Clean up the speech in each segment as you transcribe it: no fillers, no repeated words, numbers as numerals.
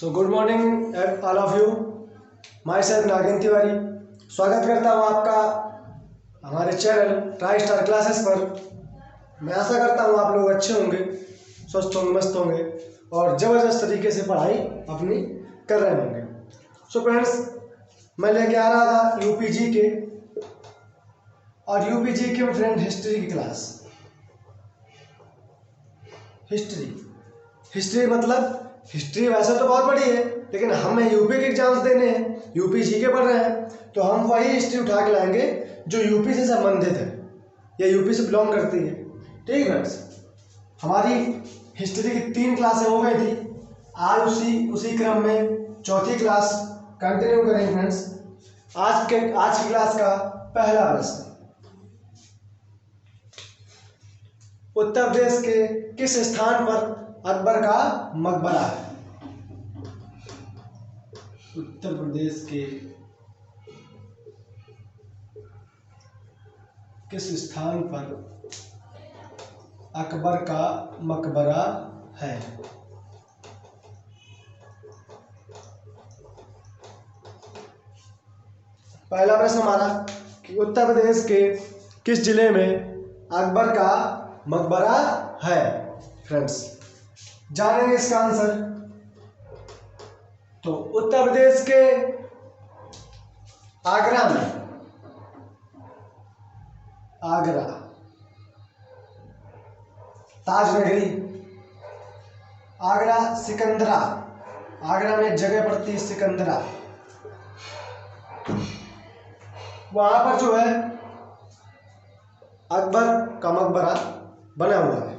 So good morning all of you. My self नागिन तिवारी स्वागत करता हूँ आपका हमारे चैनल ट्राई स्टार क्लासेस पर। मैं आशा करता हूँ आप लोग अच्छे होंगे, स्वस्थ होंगे, मस्त होंगे और ज़बरदस्त तरीके से पढ़ाई अपनी कर रहे होंगे। सो फ्रेंड्स, मैं लेके आ रहा था यूपीजी के और यूपीजी के फ्रेंड हिस्ट्री की क्लास। हिस्ट्री मतलब हिस्ट्री वैसे तो बहुत बड़ी है, लेकिन हमें यूपी के एग्जाम्स देने हैं, यूपी जी के पढ़ रहे हैं, तो हम वही हिस्ट्री उठा के लाएंगे जो यूपी से संबंधित है या यूपी से बिलोंग करती है। ठीक है, हमारी हिस्ट्री की 3 क्लासें हो गई थी। आज उसी क्रम में चौथी क्लास कंटिन्यू करेंगे फ्रेंड्स। आज की क्लास का पहला प्रश्न, उत्तर प्रदेश के किस स्थान पर अकबर का मकबरा है? उत्तर प्रदेश के किस स्थान पर अकबर का मकबरा है? पहला प्रश्न हमारा कि उत्तर प्रदेश के किस जिले में अकबर का मकबरा है? फ्रेंड्स, जानेंगे इसका आंसर। तो उत्तर प्रदेश के आगरा में, आगरा ताजनगरी, आगरा सिकंदरा, आगरा में एक जगह पड़ती है सिकंदरा, वहां पर जो है अकबर का मकबरा बना हुआ है।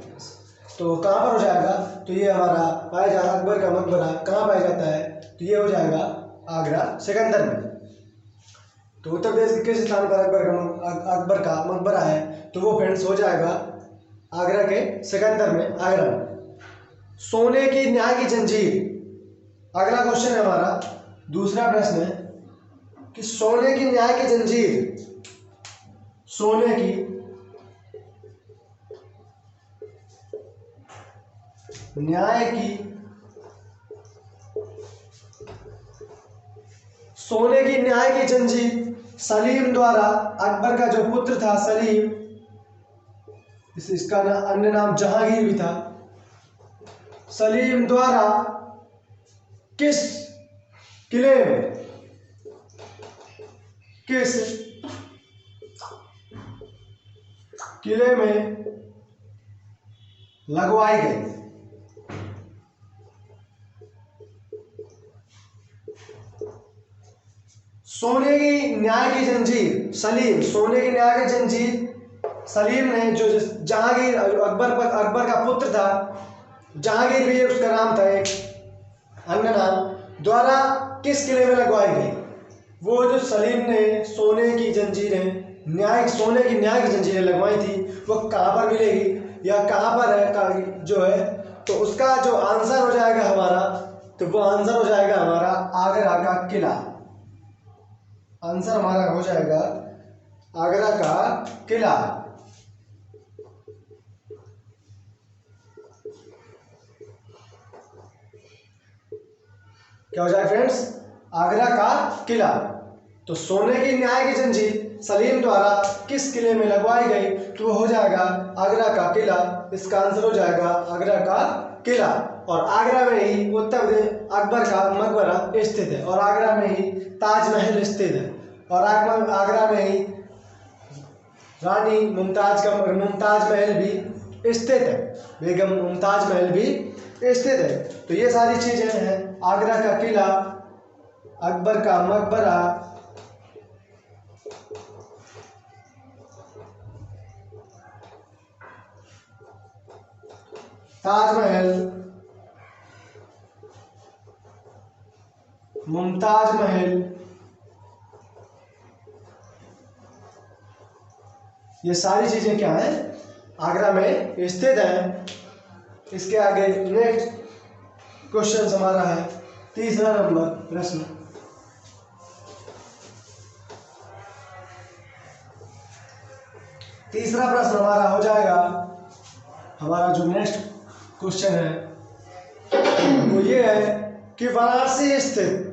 तो कहाँ पर हो जाएगा? तो ये हमारा पाया जाएगा अकबर का मकबरा कहाँ पाया जाता है? तो ये हो जाएगा आगरा सिकंदर में। तो उत्तर प्रदेश के किस स्थान पर अकबर का मकबरा है? तो वो फ्रेंड्स हो जाएगा आगरा के सिकंदर में, आगरा में। सोने की न्याय की जंजीर, अगला क्वेश्चन है हमारा, दूसरा प्रश्न है कि सोने की न्याय की जंजीर, सोने की न्याय की जंजीर सलीम द्वारा, अकबर का जो पुत्र था सलीम, इसका अन्य नाम जहांगीर भी था, सलीम द्वारा किस किले में लगवाई गई? सोने की न्याय की जंजीर सलीम, सोने की न्याय की जंजीर सलीम ने, जो जहांगीर अकबर का पुत्र था, जहांगीर भी उसका नाम था, एक अन्य नाम, द्वारा किस किले में लगवाई गई? वो जो सलीम ने सोने की जंजीरें, सोने की न्याय की जंजीरें लगवाई थी, वो कहाँ पर मिलेगी या कहाँ पर है जो है? तो उसका जो आंसर हो जाएगा हमारा, तो वो आंसर हो जाएगा हमारा आगरा का किला। आंसर हमारा हो जाएगा आगरा का किला। क्या हो जाएगा फ्रेंड्स? आगरा का किला। तो सोने की न्याय की जंजीर सलीम द्वारा किस किले में लगवाई गई? तो वो हो जाएगा आगरा का किला। इसका आंसर हो जाएगा आगरा का किला। और आगरा में ही उत्तर प्रदेश अकबर का मकबरा स्थित है, और आगरा में ही ताजमहल स्थित है, और आगरा में ही रानी मुमताज महल भी स्थित है, बेगम मुमताज महल भी स्थित है। तो ये सारी चीजें हैं, आगरा का किला, अकबर का मकबरा, ताजमहल, मुमताज महल, ये सारी चीजें क्या है? आगरा में स्थित है। इसके आगे नेक्स्ट क्वेश्चन हमारा है तीसरा नंबर प्रश्न। तीसरा प्रश्न हमारा हो जाएगा, हमारा जो नेक्स्ट क्वेश्चन है वो ये है कि वाराणसी स्थित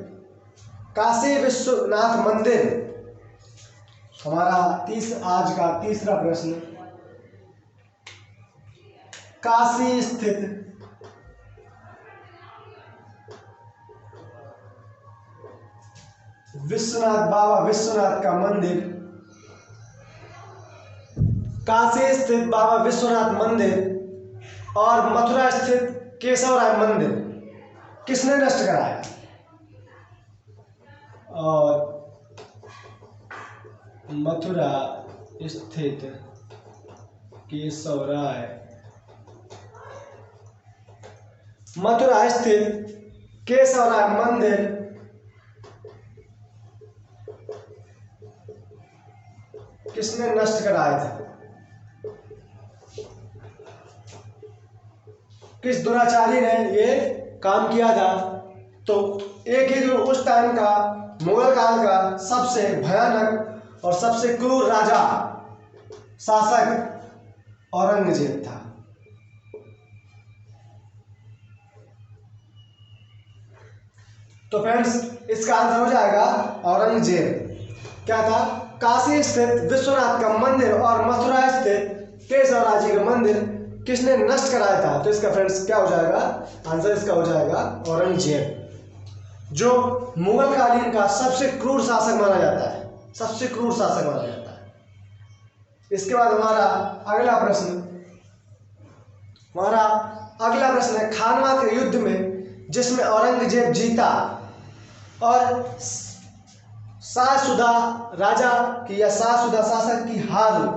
काशी विश्वनाथ मंदिर, हमारा आज का तीसरा प्रश्न, काशी स्थित बाबा विश्वनाथ का मंदिर, काशी स्थित बाबा विश्वनाथ मंदिर और मथुरा स्थित केशवराय मंदिर किसने नष्ट कराया? और मथुरा स्थित केशवराय मंदिर किसने नष्ट कराया था? किस दुराचारी ने ये काम किया था? तो एक ही जो उस टाइम का मुगल काल का सबसे भयानक और सबसे क्रूर राजा शासक औरंगजेब था। तो फ्रेंड्स इसका आंसर हो जाएगा औरंगजेब। क्या था? काशी स्थित विश्वनाथ का मंदिर और मथुरा स्थित केशवराय जी का मंदिर किसने नष्ट कराया था? तो इसका फ्रेंड्स क्या हो जाएगा? आंसर इसका हो जाएगा औरंगजेब, जो मुगल कालीन का सबसे क्रूर शासक माना जाता है, सबसे क्रूर शासक माना जाता है। इसके बाद हमारा अगला प्रश्न है खानवा के युद्ध में जिसमें औरंगजेब जीता और शाहसुदा राजा की या शाहसुदा शासक की हार हुई।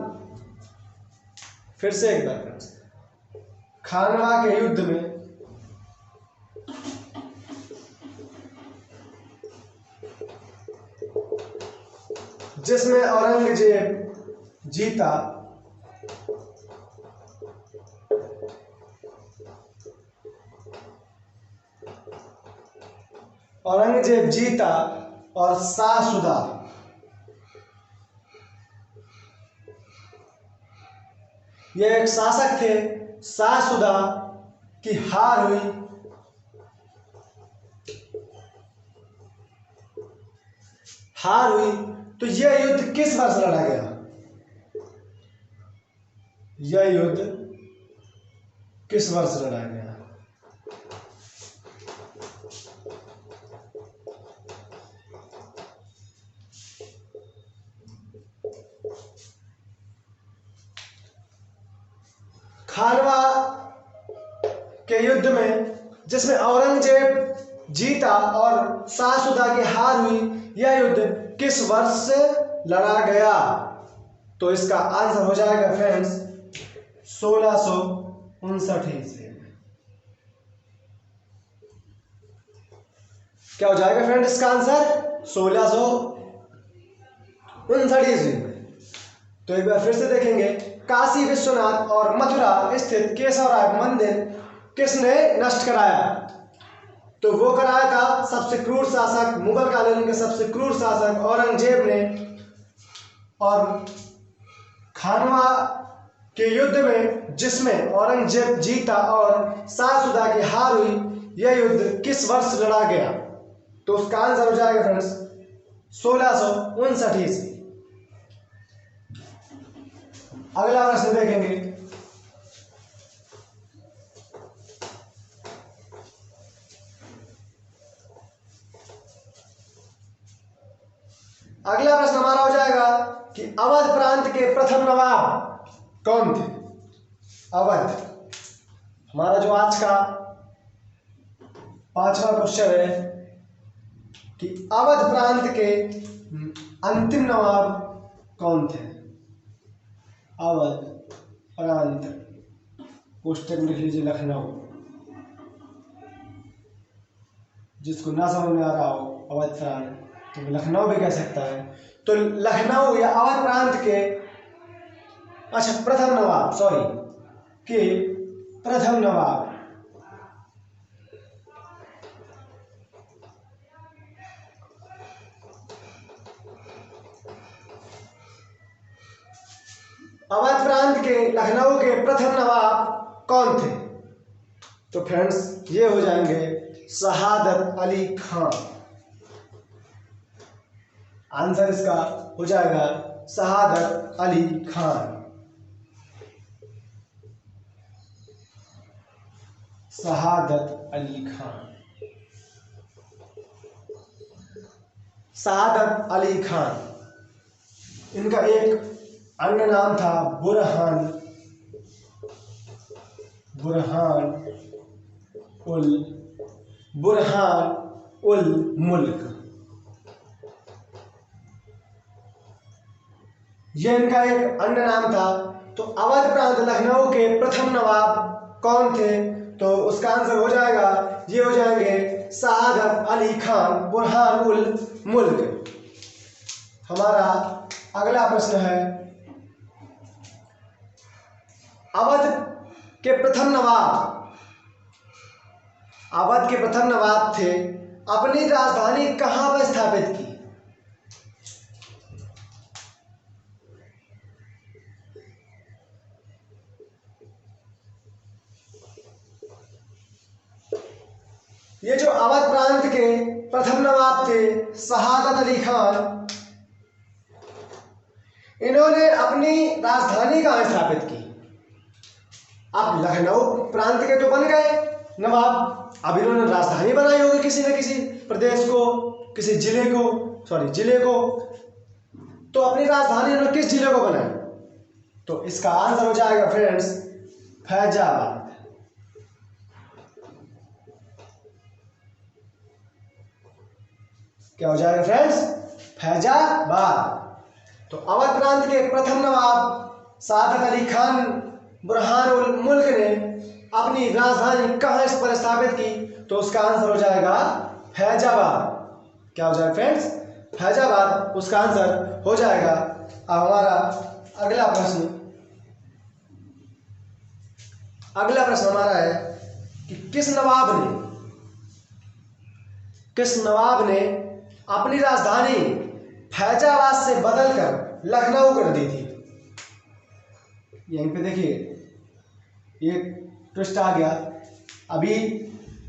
फिर से एक बार, खानवा के युद्ध में जिसमें औरंगजेब जीता और शाहसुदा ये एक शासक थे, शाहसुदा की हार हुई। तो यह युद्ध किस वर्ष लड़ा गया? यह युद्ध किस वर्ष लड़ा गया? खानवा के युद्ध में जिसमें औरंगजेब जीता और शाहसुदा की हार हुई, यह युद्ध किस वर्ष से लड़ा गया? तो इसका आंसर हो जाएगा फ्रेंड्स 1659 ईस्वी में। क्या हो जाएगा फ्रेंड्स इसका आंसर? 1659 ईस्वी में। तो एक बार फिर से देखेंगे, काशी विश्वनाथ और मथुरा स्थित केशवराय मंदिर किसने नष्ट कराया? तो वो कराया था सबसे क्रूर शासक, मुगल कालीन के सबसे क्रूर शासक औरंगजेब ने। और खानवा के युद्ध में जिसमें औरंगजेब जीता और शाहसुदा की हार हुई, यह युद्ध किस वर्ष लड़ा गया? तो उसका आंसर हो जाएगा फ्रेंड्स 1659 ईस्वी। अगला प्रश्न देखेंगे, अगला प्रश्न हमारा हो जाएगा कि अवध प्रांत के प्रथम नवाब कौन थे? अवध, हमारा जो आज का 5वां क्वेश्चन है कि अवध प्रांत के अंतिम नवाब कौन थे? अवध प्रांत, पुस्तक लिख लीजिए लखनऊ। जिसको ना समझ में आ रहा हो अवध प्रांत तो लखनऊ भी कह सकता है। तो लखनऊ या अवध प्रांत के प्रथम नवाब अवध प्रांत के लखनऊ के प्रथम नवाब कौन थे? तो फ्रेंड्स ये हो जाएंगे शहादत अली खान। आंसर इसका हो जाएगा शहादत अली खान। शहादत अली खान। शहादत अली खान, इनका एक अन्य नाम था बुरहान उल मुल्क। यह इनका एक अन्य नाम था। तो अवध प्रांत लखनऊ के प्रथम नवाब कौन थे? तो उसका आंसर हो जाएगा, ये हो जाएंगे शहादत अली खान बुरहान उल मुल्क। हमारा अगला प्रश्न है, अवध के प्रथम नवाब थे, अपनी राजधानी कहां पर स्थापित की? ये जो अवध प्रांत के प्रथम नवाब थे शहादत अली खान, इन्होंने अपनी राजधानी कहां स्थापित की? अब लखनऊ प्रांत के तो बन गए नवाब, अब इन्होंने राजधानी बनाई होगी किसी न किसी प्रदेश को, किसी जिले को। तो अपनी राजधानी इन्होंने किस जिले को बनाई? तो इसका आंसर हो जाएगा फ्रेंड्स फैजाबाद। क्या हो जाएगा फ्रेंड्स? फैजाबाद। तो अवध प्रांत के प्रथम नवाब शहादत अली खान बुरहान उल मुल्क ने अपनी राजधानी कहां पर स्थापित की? तो उसका आंसर हो जाएगा फैजाबाद। क्या हो जाएगा फ्रेंड्स? फैजाबाद उसका आंसर हो जाएगा। अब हमारा अगला प्रश्न हमारा है कि किस नवाब ने अपनी राजधानी फैजाबाद से बदलकर लखनऊ कर दी थी? यहीं पे देखिए एक ट्विस्ट आ गया। अभी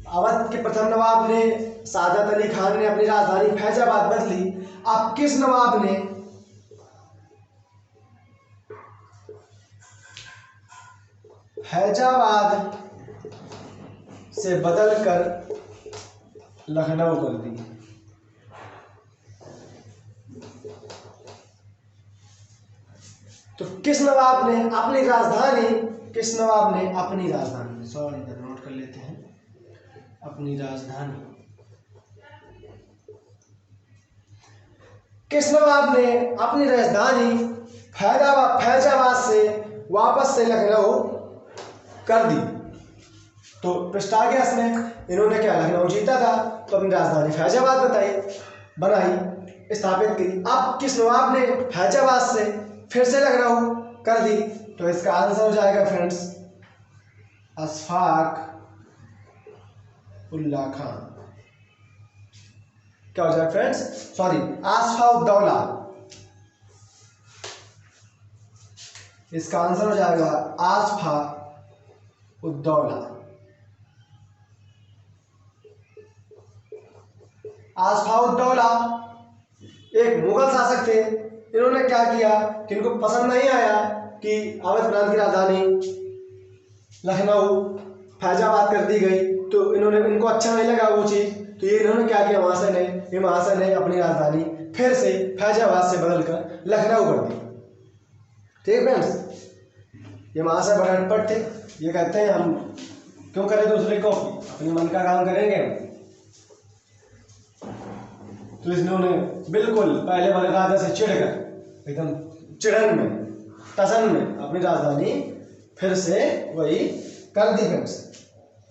अवध के प्रथम नवाब ने शहादत अली खान ने अपनी राजधानी फैजाबाद बदली। अब किस नवाब ने फैजाबाद से बदलकर लखनऊ कर दी? तो किस नवाब ने अपनी राजधानी सॉरी नोट कर लेते हैं, किस नवाब ने अपनी राजधानी फैजाबाद से वापस से लखनऊ कर दी? तो ट्विस्ट आ गया इसमें। इन्होंने क्या, लखनऊ जीता था तो अपनी राजधानी फैजाबाद बनाई, स्थापित की। अब किस नवाब ने फैजाबाद से फिर से लखनऊ कर दी? तो इसका आंसर हो जाएगा फ्रेंड्स अशफाक उल्ला खान। क्या हो जाएगा फ्रेंड्स? सॉरी, आसफाउद्दौला। इसका आंसर हो जाएगा आसफाउद्दौला। आसफाउद्दौला एक मुगल शासक थे। इन्होंने क्या किया कि इनको पसंद नहीं आया कि अवध प्रांत की राजधानी लखनऊ फैजाबाद कर दी गई, तो इनको अच्छा नहीं लगा वो चीज़। तो ये इन्होंने क्या किया, महासन ने अपनी राजधानी फिर से फैजाबाद से बदलकर लखनऊ कर दी। ठीक फ्रेंड्स, ये महाशय बड़े अटपट थे। ये कहते हैं हम क्यों करें दूसरे को, अपने मन का काम करेंगे। तो इन्होंने बिल्कुल पहले वाले राजा से चिढ़कर एकदम चिड़न में टसन में अपनी राजधानी फिर से वही कर दी फ्रेंड्स।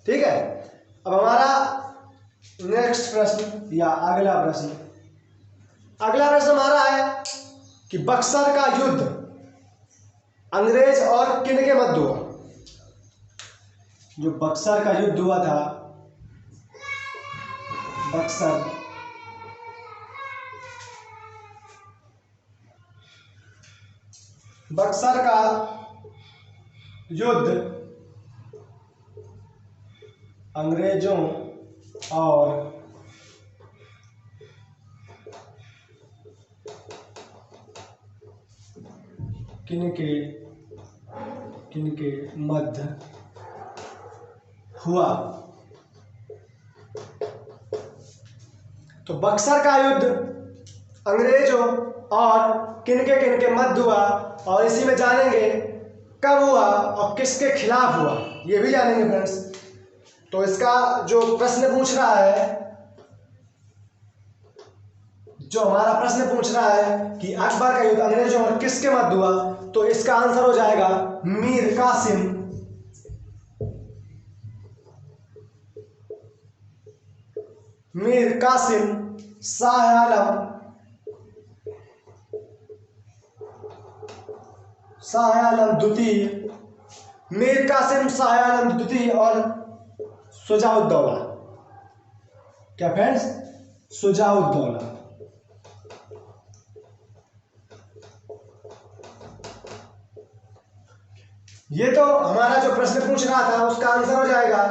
ठीक है, अब हमारा नेक्स्ट प्रश्न या अगला प्रश्न हमारा है कि बक्सर का युद्ध अंग्रेज और किन के मध्य हुआ? जो बक्सर का युद्ध हुआ था, बक्सर का युद्ध अंग्रेजों और किनके मध्य हुआ। तो बक्सर का युद्ध अंग्रेजों और किनके मध्य हुआ, और इसी में जानेंगे कब हुआ और किसके खिलाफ हुआ, ये भी जानेंगे फ्रेंड्स। तो इसका जो प्रश्न पूछ रहा है, जो हमारा प्रश्न पूछ रहा है कि अकबर का युद्ध अंग्रेजों और किसके मध्य हुआ, तो इसका आंसर हो जाएगा मीर कासिम शाह आलम द्वितीय, मीर कासिम शाह आलम द्वितीय और शुजाउद्दौला। क्या फ्रेंड्स? शुजाउद्दौला। ये तो हमारा जो प्रश्न पूछ रहा था उसका आंसर हो जाएगा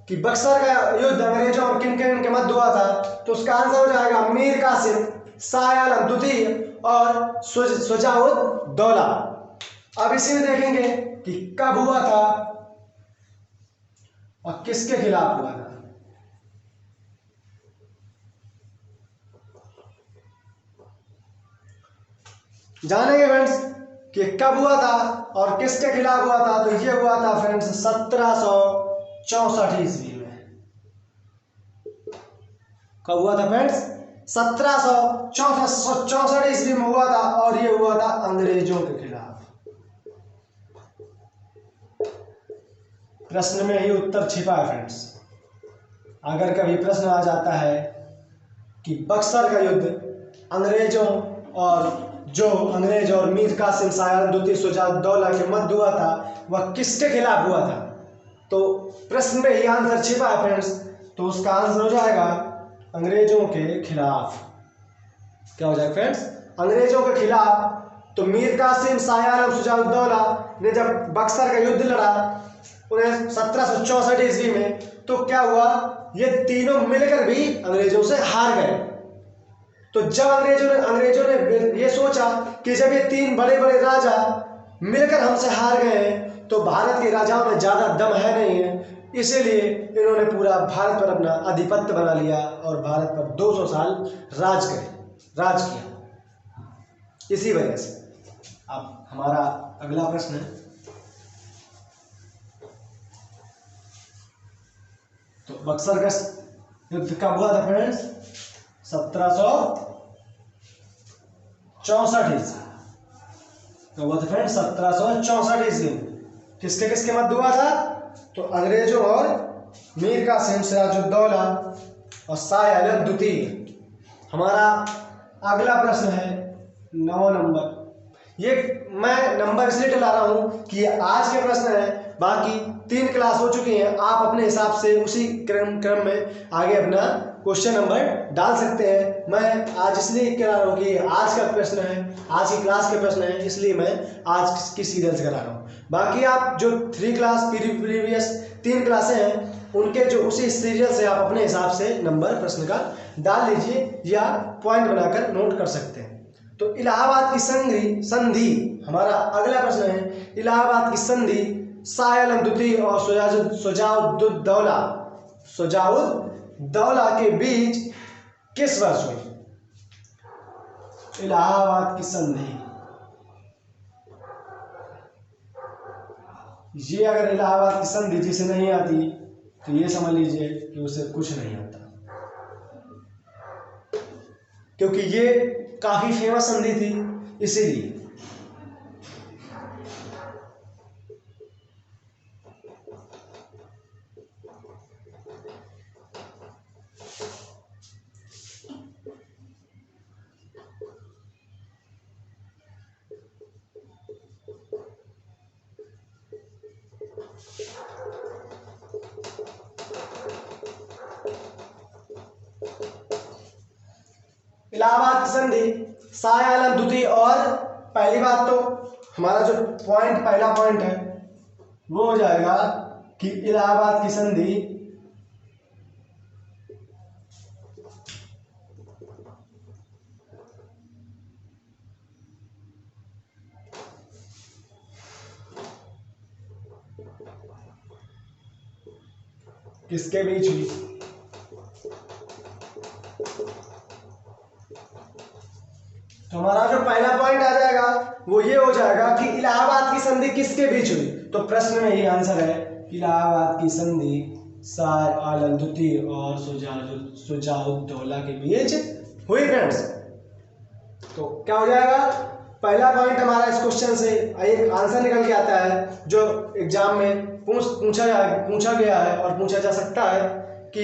कि बक्सर का युद्ध अंग्रेजों और किनके मध्य हुआ था, तो उसका आंसर हो जाएगा मीर कासिम शाह आलम द्वितीय और शुजाउद्दौला। अब इसी में देखेंगे कि कब हुआ था और किसके खिलाफ हुआ था। जानेंगे फ्रेंड्स कि कब हुआ था और किसके खिलाफ हुआ था। तो ये हुआ था फ्रेंड्स 1764 ईस्वी में। कब हुआ था फ्रेंड्स? 1764 ईस्वी में हुआ था, और ये हुआ था अंग्रेजों के खिलाफ। प्रश्न में ही उत्तर छिपा है फ्रेंड्स। अगर कभी प्रश्न आ जाता है कि बक्सर का युद्ध अंग्रेजों और मीर कासिम शाह आलम द्वितीय शुजाउद्दौला के मध्य हुआ था, वह किसके खिलाफ हुआ था, तो प्रश्न में ही आंसर छिपा है फ्रेंड्स। तो उसका आंसर हो जाएगा अंग्रेजों के खिलाफ। क्या हो जाएगा फ्रेंड्स? अंग्रेजों के खिलाफ। तो मीर कासिम शाह आलम शुजाउद्दौला ने जब बक्सर का युद्ध लड़ा उन्हें 1764 ईस्वी में, तो क्या हुआ, ये तीनों मिलकर भी अंग्रेजों से हार गए। तो जब अंग्रेजों ने ये सोचा कि जब ये तीन बड़े बड़े राजा मिलकर हमसे हार गए हैं, तो भारत के राजाओं में ज़्यादा दम है नहीं है, इसीलिए इन्होंने पूरा भारत पर अपना आधिपत्य बना लिया और भारत पर 200 साल राज किया। इसी वजह से अब हमारा अगला प्रश्न है, तो बक्सर का युद्ध कब हुआ था फ्रेंड्स? 1764 ईस्वी। कब हुआ था फ्रेंड्स? 1764 ईस्वी। किसके मध्य हुआ था? तो अंग्रेजों और मीर कासिम सिराजुद्दौला और शाह आलम द्वितीय। हमारा अगला प्रश्न है 9 नंबर। ये मैं नंबर इसलिए डला रहा हूँ कि आज के प्रश्न है, बाकी 3 क्लास हो चुकी हैं, आप अपने हिसाब से उसी क्रम में आगे अपना क्वेश्चन नंबर डाल सकते हैं। मैं आज इसलिए करा रहा हूँ कि आज का प्रश्न है, आज की क्लास के प्रश्न है, इसलिए मैं आज की सीरियल से करा रहा हूँ। बाकी आप जो 3 क्लास प्रीवियस 3 क्लासें हैं, उनके जो उसी सीरियल से आप अपने हिसाब से नंबर प्रश्न का डाल लीजिए या पॉइंट बनाकर नोट कर सकते हैं। तो इलाहाबाद की संधि हमारा अगला प्रश्न है। इलाहाबाद की संधि शाह आलम द्वितीय और शुजाउद्दौला के बीच किस वर्ष हुई? इलाहाबाद की संधि, ये अगर इलाहाबाद की संधि जिसे नहीं आती तो ये समझ लीजिए कि उसे कुछ नहीं आता, क्योंकि ये काफी फेमस संधि थी इसीलिए। इलाहाबाद की संधि शाह आलम द्वितीय, और पहली बात तो हमारा जो पहला पॉइंट है वो हो जाएगा कि इलाहाबाद की संधि किसके बीच हुई? तो हमारा जो पहला पॉइंट आ जाएगा वो ये हो जाएगा कि इलाहाबाद की संधि किसके बीच हुई। तो प्रश्न में ये आंसर है, इलाहाबाद की संधि शाह आलम द्वितीय और शुजाउद्दौला के बीच हुई फ्रेंड्स। तो क्या हो जाएगा, पहला पॉइंट हमारा इस क्वेश्चन से एक आंसर निकल के आता है जो एग्जाम में पूछा गया है और पूछा जा सकता है कि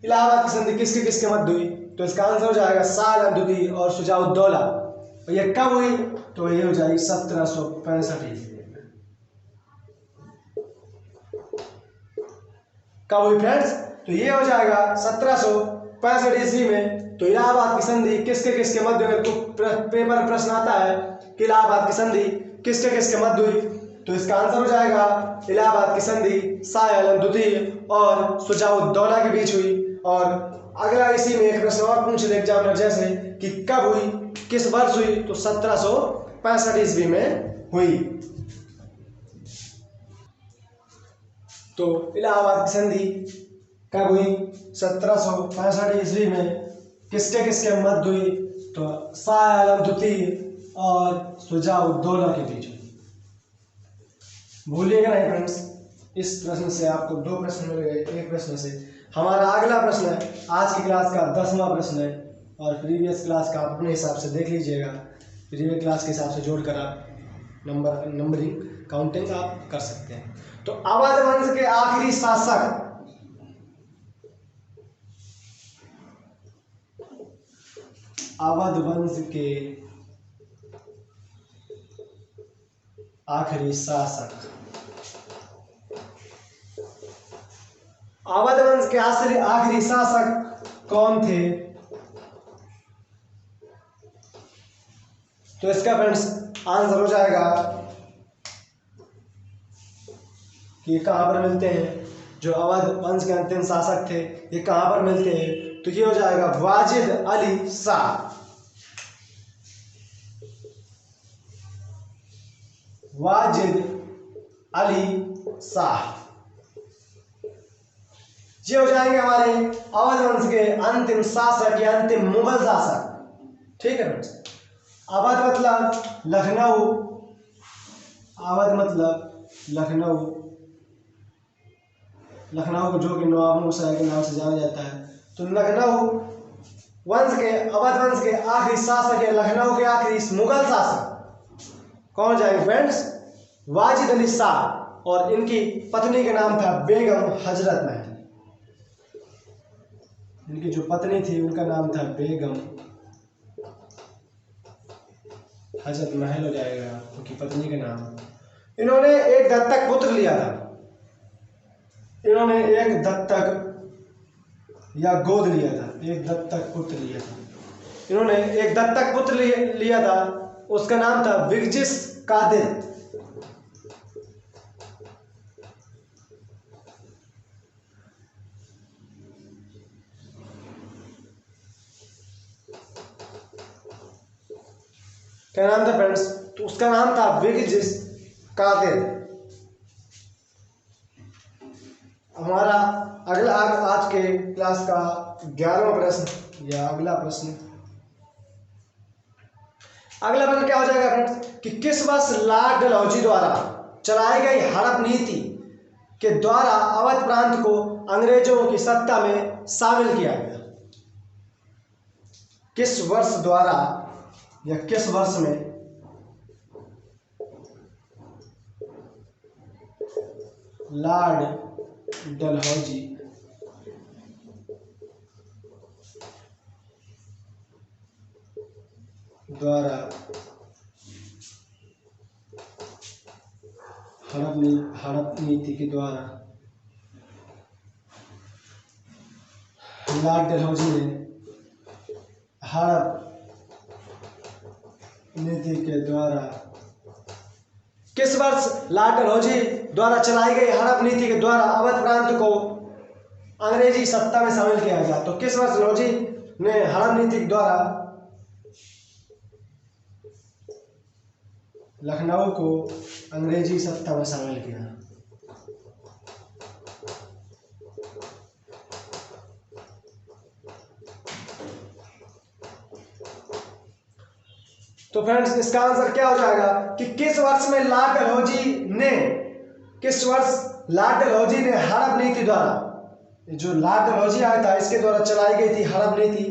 इलाहाबाद की संधि किसके किसके मध्य हुई। तो इसका आंसर हो जाएगा शाह आलम द्वितीय और शुजाउद्दौला। और ये कब हुई? तो ये हो जाएगी 1765 ईस्वी में। कब हुई फ्रेंड्स? तो ये हो जाएगा 1765 ईस्वी में। तो इलाहाबाद की संधि किसके किसके मध्य हुई? तो पेपर में प्रश्न आता है कि इलाहाबाद की संधि किसके किसके मध्य हुई। तो इसका आंसर हो जाएगा इलाहाबाद की संधि शाह आलम द्वितीय और शुजाउद्दौला के बीच हुई। और अगला इसी में एक प्रश्न और पूछ ले एग्जामिनर जैसे कि कब हुई, किस वर्ष हुई? तो 1765 ईस्वी में हुई। तो इलाहाबाद की संधि कब हुई? 1765 ईस्वी में। किसके किसके मध्य हुई? तो शाह आलम द्वितीय और शुजाउद्दौला के बीच हुई। भूलिएगा नहीं फ्रेंड्स, इस प्रश्न से आपको 2 प्रश्न मिल गए एक प्रश्न से। हमारा अगला प्रश्न है आज की क्लास का 10वां प्रश्न है और प्रीवियस क्लास का आप अपने हिसाब से देख लीजिएगा। प्रीवियस क्लास के हिसाब से जोड़कर आप नंबरिंग काउंटिंग आप कर सकते हैं। तो अवध वंश के आखिरी शासक अवध वंश के आखिरी शासक अवध वंश के आखिरी शासक कौन थे? तो इसका फ्रेंड्स आंसर हो जाएगा कि कहां पर मिलते हैं जो अवध वंश के अंतिम शासक थे, ये कहां पर मिलते हैं? तो ये हो जाएगा वाजिद अली शाह। वाजिद अली शाह ये हो जाएंगे हमारे अवध वंश के अंतिम शासक या अंतिम मुगल शासक। ठीक है फ्रेंड्स। अवध मतलब लखनऊ, अवध मतलब लखनऊ, लखनऊ को जो कि नवाबों शहर के नाम से जाना जाता है। तो लखनऊ वंश के अवध वंश के आखिरी शासक या लखनऊ के आखिरी मुगल शासक कौन जाएंगे फ्रेंड्स? वाजिद अली शाह। और इनकी पत्नी का नाम था बेगम हजरत महल। इनकी जो पत्नी थी उनका नाम था बेगम हजरत महल हो जाएगा उनकी पत्नी का नाम। इन्होंने एक दत्तक पुत्र लिया था, इन्होंने एक दत्तक या गोद लिया था, एक दत्तक पुत्र लिया था। इन्होंने एक दत्तक पुत्र लिया था, उसका नाम था बिरजिस कादिर। क्या नाम था फ्रेंड्स? तो उसका नाम था बिरजिस कादिर। हमारा अगला आज के क्लास का 11वां प्रश्न या अगला प्रश्न क्या हो जाएगा फ्रेंड्स कि किस वर्ष लॉर्ड डलहौजी द्वारा चलाई गई हड़प नीति के द्वारा अवध प्रांत को अंग्रेजों की सत्ता में शामिल किया गया? किस वर्ष द्वारा या किस वर्ष में लॉर्ड डलहौजी द्वारा हड़प नीति के द्वारा लॉर्ड डलहौजी ने हड़प नीति के द्वारा किस वर्ष लॉर्ड डलहौजी द्वारा चलाई गई हड़प नीति के द्वारा अवध प्रांत को अंग्रेजी सत्ता में शामिल किया गया? तो किस वर्ष डलहौजी ने हड़प नीति के द्वारा लखनऊ को अंग्रेजी सत्ता में शामिल किया? तो फ्रेंड्स इसका आंसर क्या हो जाएगा कि किस वर्ष में लॉर्ड डलहौजी ने हड़प नीति द्वारा, जो लॉर्ड डलहौजी आया था इसके द्वारा चलाई गई थी हड़प नीति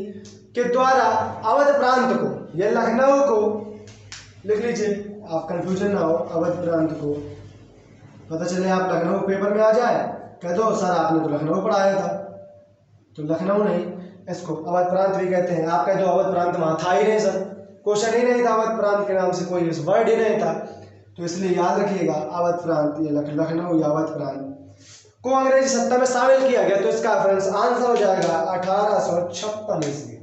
के द्वारा अवध प्रांत को, यह लखनऊ को, लिख लीजिए आप कंफ्यूजन ना हो, अवध प्रांत को, पता चले आप लखनऊ पेपर में आ जाए, कह दो सर आपने तो लखनऊ पढ़ाया था, तो लखनऊ नहीं, इसको अवध प्रांत भी कहते हैं। आप कह दो अवध प्रांत वहाँ था ही नहीं सर, क्वेश्चन ही नहीं था अवध प्रांत के नाम से, कोई इस वर्ड ही नहीं था, तो इसलिए याद रखिएगा अवध प्रांत या लखनऊ या अवध प्रांत को अंग्रेजी सत्ता में शामिल किया गया। तो इसका फ्रेंड्स आंसर हो जाएगा 1856 ईस्वी में।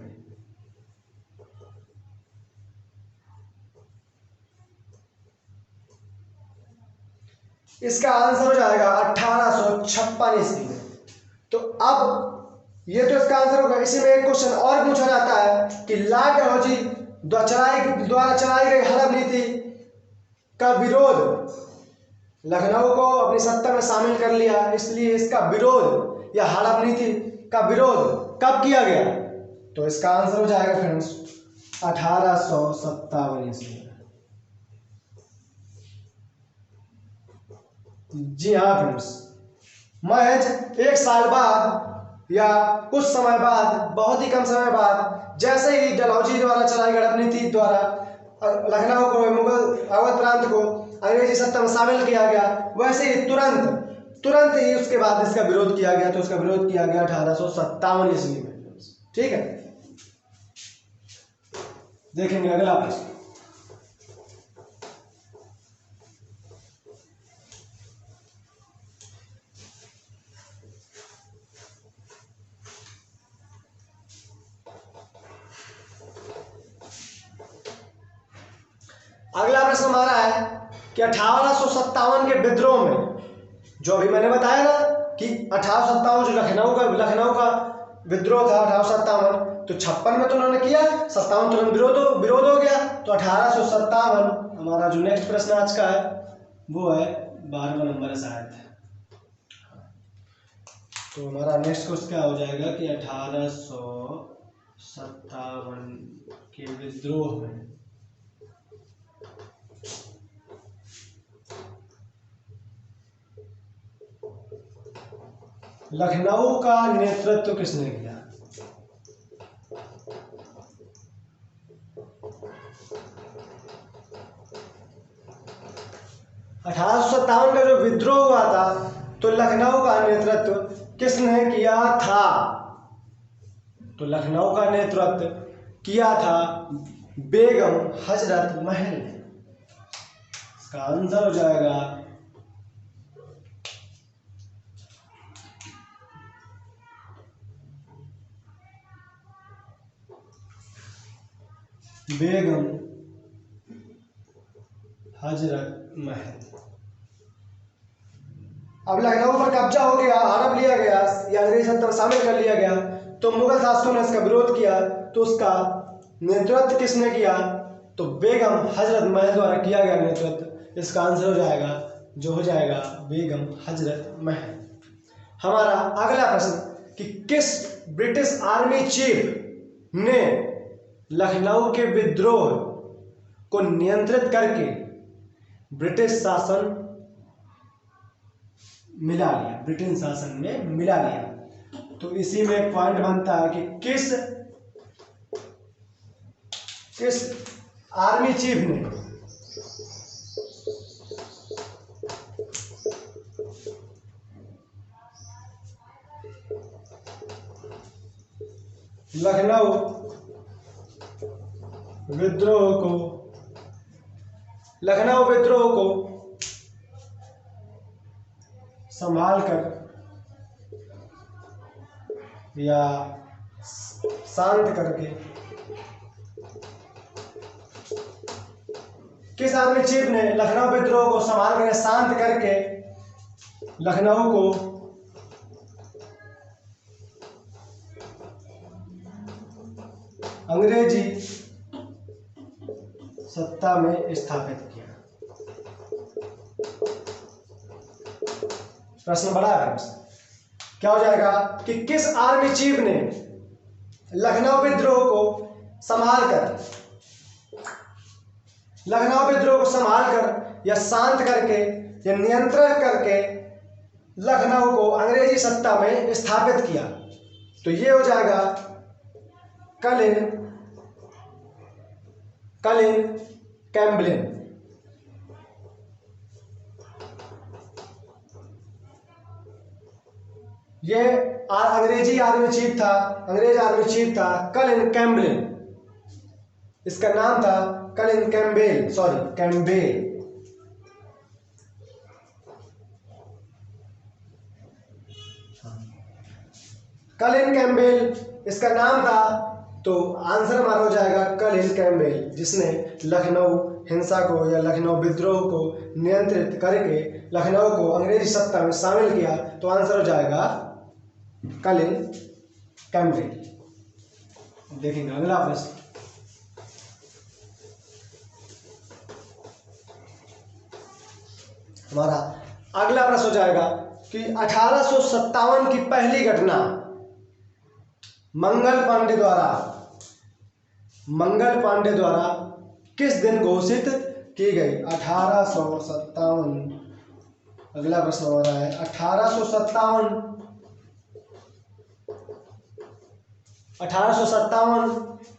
इसका आंसर हो जाएगा 1856 ईस्वी में। तो अब ये तो इसका आंसर होगा। इसी में एक क्वेश्चन और पूछा जाता है कि लॉर्ड डलहौजी द्वारा चलाई गई हड़प नीति का विरोध, लखनऊ को अपनी सत्ता में शामिल कर लिया, इसलिए इसका विरोध या हड़प नीति का विरोध कब किया गया? तो इसका आंसर हो जाएगा फ्रेंड्स 1857 ईस्वी में। जी हाँ फ्रेंड्स, महज एक साल बाद या कुछ समय बाद, बहुत ही कम समय बाद, जैसे ही डलहौजी द्वारा चलाई गई हड़प नीति द्वारा लखनऊ को, मुगल अवध प्रांत को अंग्रेजी सत्ता में शामिल किया गया, वैसे ही तुरंत ही उसके बाद इसका विरोध किया गया। तो इसका विरोध किया गया 1857 ईस्वी में। ठीक है, देखेंगे अगला प्रश्न। अगला प्रश्न हमारा है कि 1857 के विद्रोह में, जो अभी मैंने बताया ना कि 1857 जो लखनऊ का विद्रोह था 1857, तो 56 में तो उन्होंने किया, 57 तुरंत विरोध हो गया। तो 1857 हमारा जो नेक्स्ट प्रश्न आज का है वो है 12वां नंबर है शायद। तो हमारा नेक्स्ट क्वेश्चन क्या हो जाएगा कि 1857 के विद्रोह में लखनऊ का नेतृत्व किसने किया? $1857 का जो विद्रोह हुआ था, तो लखनऊ का नेतृत्व किसने किया था? तो लखनऊ का नेतृत्व किया था बेगम हजरत महल ने। इसका आंसर हो जाएगा बेगम हजरत महल। अब लखनऊ पर कब्जा हो गया, हड़प लिया गया या अंग्रेजी सत्ता में शामिल कर लिया गया, तो मुगल शासकों ने इसका विरोध किया। तो उसका नेतृत्व किसने किया? तो बेगम हजरत महल द्वारा किया गया नेतृत्व। इसका आंसर हो जाएगा बेगम हजरत महल। हमारा अगला प्रश्न कि किस ब्रिटिश आर्मी चीफ ने लखनऊ के विद्रोह को नियंत्रित करके ब्रिटिश शासन मिला लिया? तो इसी में एक पॉइंट बनता है कि किस आर्मी चीफ ने लखनऊ विद्रोह को संभाल कर या शांत करके, किस आर्मी चीफ ने लखनऊ विद्रोह को संभाल कर शांत करके लखनऊ को अंग्रेजी सत्ता में स्थापित किया? प्रश्न बड़ा है। क्या हो जाएगा कि किस आर्मी चीफ ने लखनऊ विद्रोह को संभाल कर लखनऊ विद्रोह को संभाल कर या शांत करके या नियंत्रण करके लखनऊ को अंग्रेजी सत्ता में स्थापित किया। तो ये हो जाएगा कलिन कैम्बेल। ये अंग्रेज आर्मी चीफ था कलिन कैम्बेल। इसका नाम था कलिन कैम्बेल। कलिन कैम्बेल इसका नाम था। तो आंसर हमारा हो जाएगा कलिन कैम्बेल, जिसने लखनऊ हिंसा को या लखनऊ विद्रोह को नियंत्रित करके लखनऊ को अंग्रेजी सत्ता में शामिल किया। तो आंसर हो जाएगा कलिन कैम्बेल। देखेंगे अगला प्रश्न। हमारा अगला प्रश्न हो जाएगा कि 1857 की पहली घटना मंगल पांडे द्वारा किस दिन घोषित की गई? 1857। अगला प्रश्न हो रहा है 1857